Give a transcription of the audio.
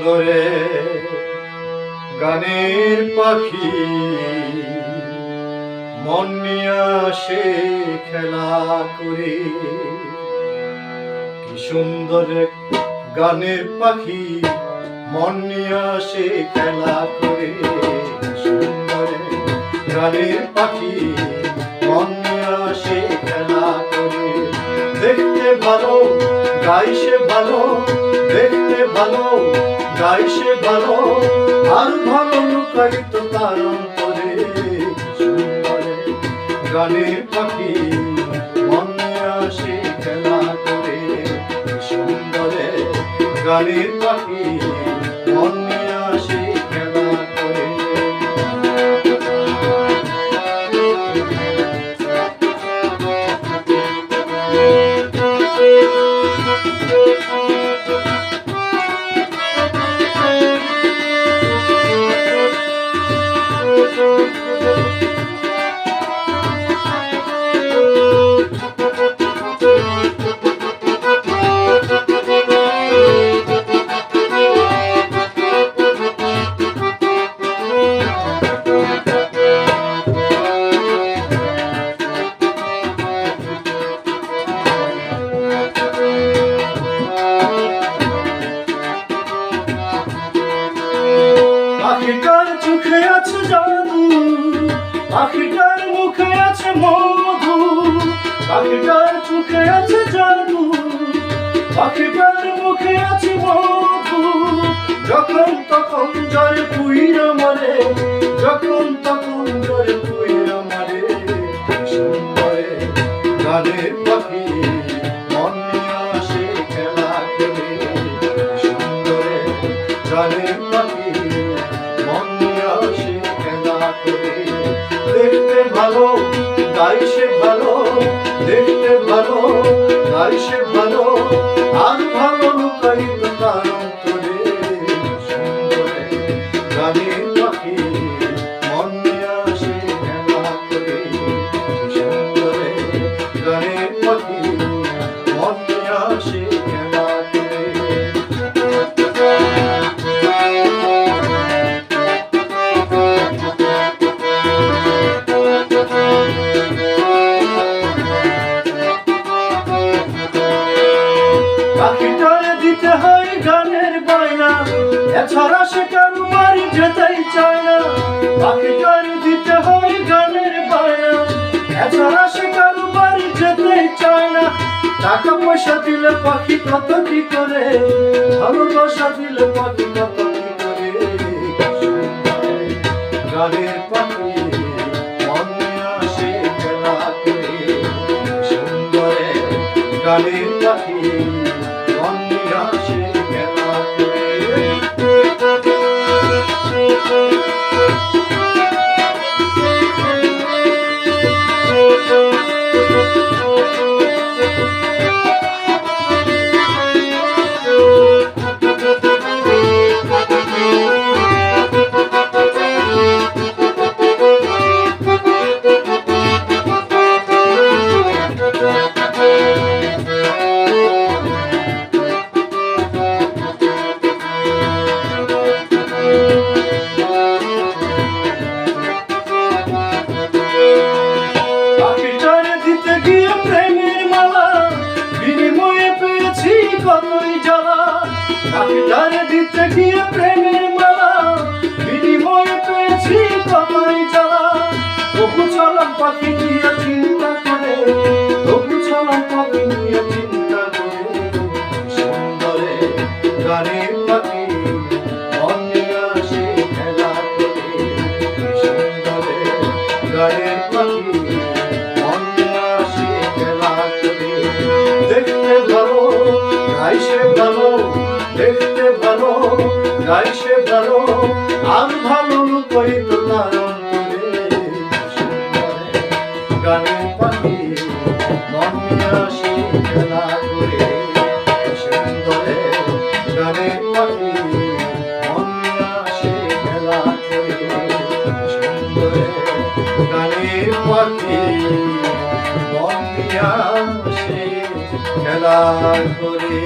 সুন্দরে গানের পাখি মন নিয়ে আসে খেলা করে। কি সুন্দর গানের পাখি মন নিয়ে আসে খেলা করে। সুন্দর গানের পাখি মন নিয়ে আসে খেলা করে। দেখতে ভালো গাইছে ভালো, দেখতে ভালো গাইছে ভালো, আর ভালো লুকায়িত তার অন্তরে। সুন্দর গানের পাখি মন নিয়ে আসে খেলা করে। সুন্দর গানের পাখি মন নিয়ে আসে খেলা করে। পাখিটার চোখে আছে জাদু, পাখিটার মুখে আছে মধু। পাখিটার চোখে আছে জাদু, পাখিটার মুখে আছে মধু। যখন তখন জলে পুইরা মারে, যখন তখন জলে পুইরা মারে। সুন্দর গানের পাখি মন নিয়ে আসে খেলা করে। সুন্দর গানের পাখি মন নিয়ে আসে খেলা করে। দেখতে ভালো গাইছে ভালো, দেখতে ভালো গাইছে ভালো, আর ভালো লুকায়িত তার অন্তরে। সুন্দর গানের পাখি মন নিয়ে আসে খেলা করে। সুন্দর গানের পাখি মন নিয়ে আসে খেলা করে। পাখিটার দিতে হয় গানের বায়না, এছাড়া সে কারো বাড়ি যেতেই চায় না। পাখিটার দিতে হয় গানের বায়না, এছাড়া সে কারো বাড়ি যেতেই চায় না। টাকা পয়সা দিলে পাখি কত কি করে, ভালোবাসা দিলে পাখি কত কি করে। গানের পাখি মন নিয়ে আসে খেলা করে। সুন্দর গানের পাখি মন নিয়ে আসে খেলা করে। পাখিটার দিতে গিয়ে প্রেমের মালা, বিনিময়ে পেয়েছি কতই জ্বালা। পাখিটার দিতে গিয়ে প্রেমের মালা, বিনিময়ে পেয়েছি কতই জ্বালা। তবু চলাম পাখি নিয়ে চিন্তা করে, তবু চলাম পাখি নিয়ে চিন্তা করে। সুন্দর গানের পাখি মন নিয়ে আসে খেলা করে। সুন্দর গানের পাখি মন নিয়ে আসে খেলা করে। দেখতে ভালো গাইছে ভালো, দেখতে ভালো গাইছে ভালো, আর ভালো লুকায়িত তার অন্তরে। সুন্দর গানের পাখি মন নিয়ে আসে খেলা করে। সুন্দর গানের পাখি মন নিয়ে আসে খেলা করে। সুন্দর গানের পাখি মন নিয়ে আসে খেলা করে।